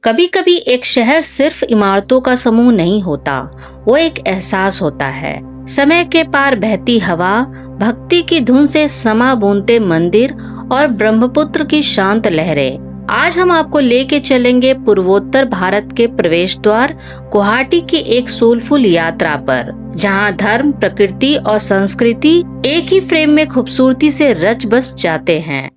कभी कभी एक शहर सिर्फ इमारतों का समूह नहीं होता, वो एक एहसास होता है। समय के पार बहती हवा, भक्ति की धुन से समा बूंदते मंदिर और ब्रह्मपुत्र की शांत लहरें। आज हम आपको लेके चलेंगे पूर्वोत्तर भारत के प्रवेश द्वार गुवाहाटी की एक सोलफुल यात्रा पर, जहां धर्म, प्रकृति और संस्कृति एक ही फ्रेम में खूबसूरती से रच बस जाते हैं।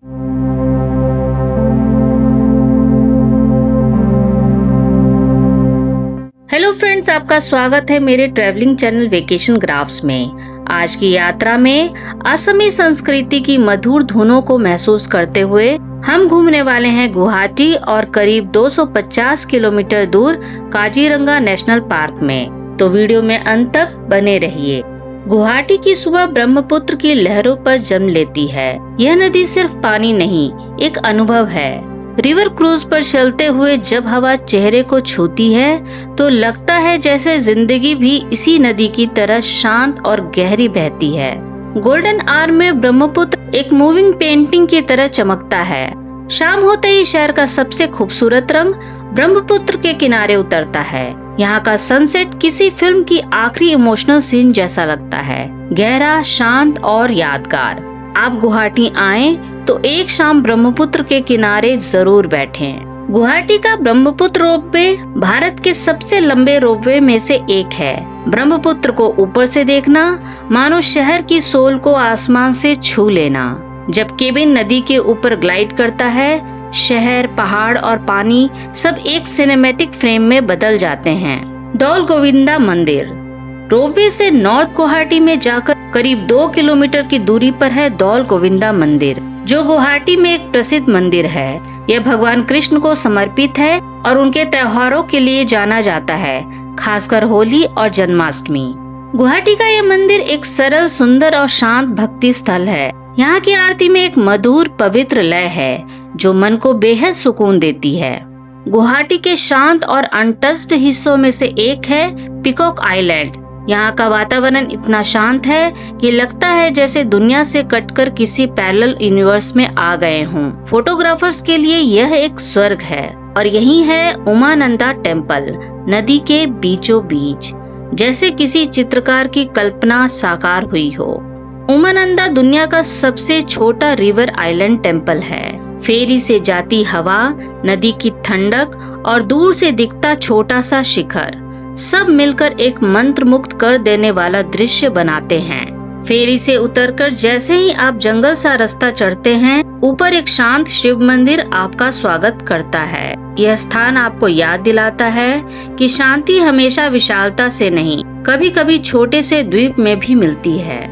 हेलो फ्रेंड्स, आपका स्वागत है मेरे ट्रैवलिंग चैनल वेकेशन ग्राफ्स में। आज की यात्रा में असमी संस्कृति की मधुर धुनों को महसूस करते हुए हम घूमने वाले हैं गुवाहाटी और करीब 250 किलोमीटर दूर काजीरंगा नेशनल पार्क में। तो वीडियो में अंत तक बने रहिए। गुवाहाटी की सुबह ब्रह्मपुत्र की लहरों पर जन्म लेती है। यह नदी सिर्फ पानी नहीं, एक अनुभव है। रिवर क्रूज पर चलते हुए जब हवा चेहरे को छूती है तो लगता है जैसे जिंदगी भी इसी नदी की तरह शांत और गहरी बहती है। गोल्डन आवर में ब्रह्मपुत्र एक मूविंग पेंटिंग की तरह चमकता है। शाम होते ही शहर का सबसे खूबसूरत रंग ब्रह्मपुत्र के किनारे उतरता है। यहाँ का सनसेट किसी फिल्म की आखिरी इमोशनल सीन जैसा लगता है, गहरा, शांत और यादगार। आप गुवाहाटी आए तो एक शाम ब्रह्मपुत्र के किनारे जरूर बैठें। गुवाहाटी का ब्रह्मपुत्र रोपवे भारत के सबसे लंबे रोपवे में से एक है। ब्रह्मपुत्र को ऊपर से देखना मानो शहर की सोल को आसमान से छू लेना। जब केबिन नदी के ऊपर ग्लाइड करता है, शहर, पहाड़ और पानी सब एक सिनेमैटिक फ्रेम में बदल जाते हैं। दौल गोविंदा मंदिर रोपवे से नॉर्थ गुवाहाटी में जाकर करीब 2 किलोमीटर की दूरी पर है दौल गोविंदा मंदिर, जो गुवाहाटी में एक प्रसिद्ध मंदिर है। यह भगवान कृष्ण को समर्पित है और उनके त्योहारों के लिए जाना जाता है, खासकर होली और जन्माष्टमी। गुवाहाटी का यह मंदिर एक सरल, सुंदर और शांत भक्ति स्थल है। यहाँ की आरती में एक मधुर, पवित्र लय है जो मन को बेहद सुकून देती है। गुवाहाटी के शांत और अनटच्ड हिस्सों में से एक है पीकॉक आइलैंड। यहाँ का वातावरण इतना शांत है कि लगता है जैसे दुनिया से कटकर किसी पैरेलल यूनिवर्स में आ गए हों। फोटोग्राफर्स के लिए यह एक स्वर्ग है। और यही है उमानंदा टेम्पल, नदी के बीचों बीच, जैसे किसी चित्रकार की कल्पना साकार हुई हो। उमानंदा दुनिया का सबसे छोटा रिवर आइलैंड टेम्पल है। फेरी से जाती हवा, नदी की ठंडक और दूर से दिखता छोटा सा शिखर सब मिलकर एक मंत्र मुक्त कर देने वाला दृश्य बनाते हैं। फेरी से उतरकर जैसे ही आप जंगल सा रास्ता चढ़ते हैं, ऊपर एक शांत शिव मंदिर आपका स्वागत करता है। यह स्थान आपको याद दिलाता है कि शांति हमेशा विशालता से नहीं, कभी कभी छोटे से द्वीप में भी मिलती है।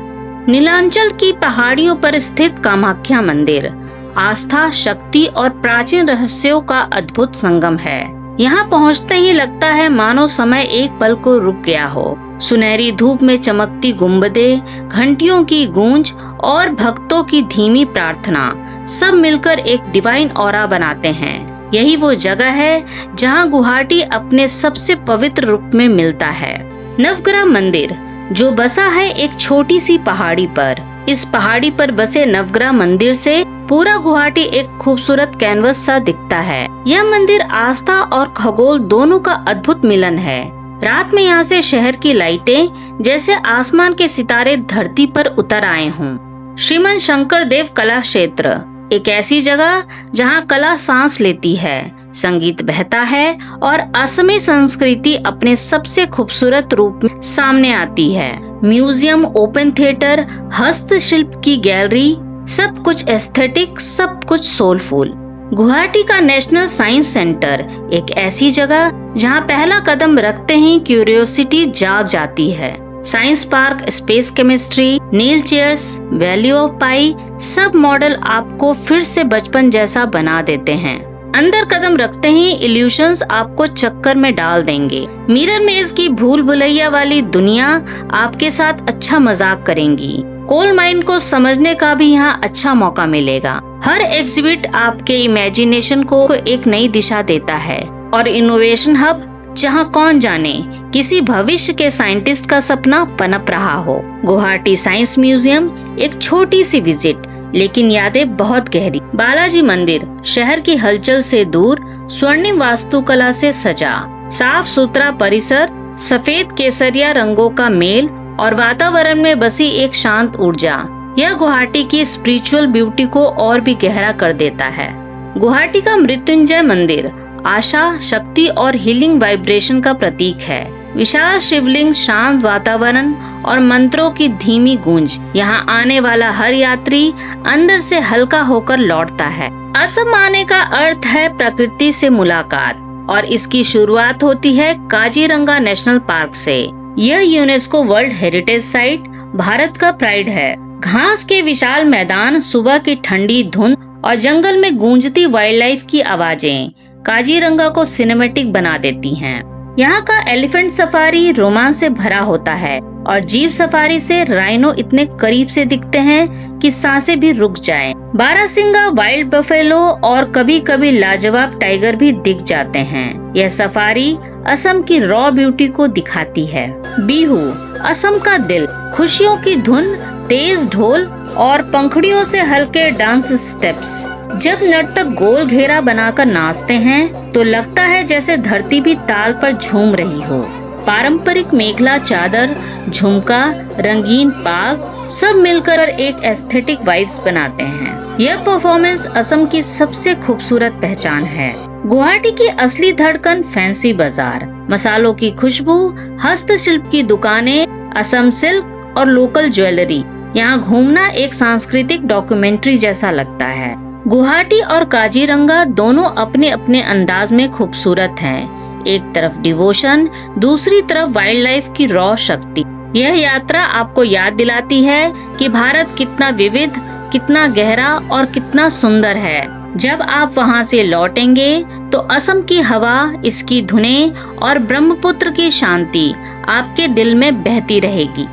नीलांचल की पहाड़ियों पर स्थित कामाख्या मंदिर आस्था, शक्ति और प्राचीन रहस्यों का अद्भुत संगम है। यहाँ पहुँचते ही लगता है मानो समय एक पल को रुक गया हो। सुनहरी धूप में चमकती गुंबदें, घंटियों की गूंज और भक्तों की धीमी प्रार्थना सब मिलकर एक डिवाइन ऑरा बनाते हैं। यही वो जगह है जहाँ गुवाहाटी अपने सबसे पवित्र रूप में मिलता है। नवग्रह मंदिर जो बसा है एक छोटी सी पहाड़ी पर। इस पहाड़ी पर बसे नवग्रह मंदिर से पूरा गुवाहाटी एक खूबसूरत कैनवस सा दिखता है। यह मंदिर आस्था और खगोल दोनों का अद्भुत मिलन है। रात में यहाँ से शहर की लाइटें जैसे आसमान के सितारे धरती पर उतर आए हों। श्रीमन शंकर देव कला क्षेत्र एक ऐसी जगह जहाँ कला सांस लेती है, संगीत बहता है और असमी संस्कृति अपने सबसे खूबसूरत रूप में सामने आती है। म्यूजियम, ओपन थिएटर, हस्तशिल्प की गैलरी, सब कुछ एस्थेटिक, सब कुछ सोलफुल। गुवाहाटी का नेशनल साइंस सेंटर एक ऐसी जगह जहां पहला कदम रखते ही क्यूरियोसिटी जाग जाती है। साइंस पार्क, स्पेस केमिस्ट्री, नील चेयर्स, वैली ऑफ पाई सब मॉडल आपको फिर से बचपन जैसा बना देते हैं। अंदर कदम रखते ही इल्यूशंस आपको चक्कर में डाल देंगे। मिरर मेज की भूल भुलैया वाली दुनिया आपके साथ अच्छा मजाक करेंगी। कोल माइन को समझने का भी यहाँ अच्छा मौका मिलेगा। हर एग्जिबिट आपके इमेजिनेशन को एक नई दिशा देता है। और इनोवेशन हब जहाँ कौन जाने किसी भविष्य के साइंटिस्ट का सपना पनप रहा हो। गुवाहाटी साइंस म्यूजियम एक छोटी सी विजिट लेकिन यादें बहुत गहरी। बालाजी मंदिर शहर की हलचल से दूर, स्वर्णिम वास्तुकला से सजा, साफ सुथरा परिसर, सफेद केसरिया रंगों का मेल और वातावरण में बसी एक शांत ऊर्जा, यह गुवाहाटी की स्पिरिचुअल ब्यूटी को और भी गहरा कर देता है। गुवाहाटी का मृत्युंजय मंदिर आशा, शक्ति और हीलिंग वाइब्रेशन का प्रतीक है। विशाल शिवलिंग, शांत वातावरण और मंत्रों की धीमी गूंज, यहाँ आने वाला हर यात्री अंदर से हल्का होकर लौटता है। असम आने का अर्थ है प्रकृति से मुलाकात, और इसकी शुरुआत होती है काजीरंगा नेशनल पार्क से। यह UNESCO world heritage site Bharat का प्राइड है। घास के विशाल मैदान, सुबह की ठंडी धुंध और जंगल में गूंजती वाइल्ड लाइफ की आवाजें काजीरंगा को सिनेमैटिक बना देती हैं। यहाँ का एलिफेंट सफारी रोमांच से भरा होता है और जीप सफारी से राइनो इतने करीब से दिखते हैं कि सांसें भी रुक जाएं। बारहसिंगा, वाइल्ड बफेलो और कभी कभी लाजवाब टाइगर भी दिख जाते हैं। यह सफारी असम की रॉ ब्यूटी को दिखाती है। बिहू असम का दिल, खुशियों की धुन, तेज ढोल और पंखुड़ियों से हल्के डांस स्टेप्स। जब नर्तक गोल घेरा बनाकर नाचते हैं तो लगता है जैसे धरती भी ताल पर झूम रही हो। पारंपरिक मेखला चादर, झुमका, रंगीन पाग सब मिलकर एक एस्थेटिक वाइब्स बनाते हैं। यह परफॉर्मेंस असम की सबसे खूबसूरत पहचान है। गुवाहाटी की असली धड़कन फैंसी बाजार, मसालों की खुशबू, हस्तशिल्प की दुकानें, असम सिल्क और लोकल ज्वेलरी। यहाँ घूमना एक सांस्कृतिक डॉक्यूमेंट्री जैसा लगता है। गुवाहाटी और काजीरंगा दोनों अपने अपने अंदाज में खूबसूरत हैं। एक तरफ डिवोशन, दूसरी तरफ वाइल्ड लाइफ की रॉ शक्ति। यह यात्रा आपको याद दिलाती है कि भारत कितना विविध, कितना गहरा और कितना सुंदर है। जब आप वहां से लौटेंगे तो असम की हवा, इसकी धुनें और ब्रह्मपुत्र की शांति आपके दिल में बहती रहेगी।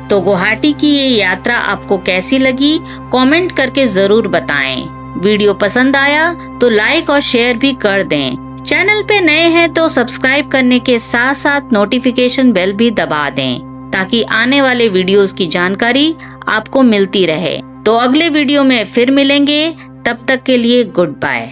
तो गुवाहाटी की ये यात्रा आपको कैसी लगी, कमेंट करके जरूर बताएं। वीडियो पसंद आया तो लाइक और शेयर भी कर दें। चैनल पे नए हैं तो सब्सक्राइब करने के साथ साथ नोटिफिकेशन बेल भी दबा दें, ताकि आने वाले वीडियोस की जानकारी आपको मिलती रहे। तो अगले वीडियो में फिर मिलेंगे, तब तक के लिए गुड बाय।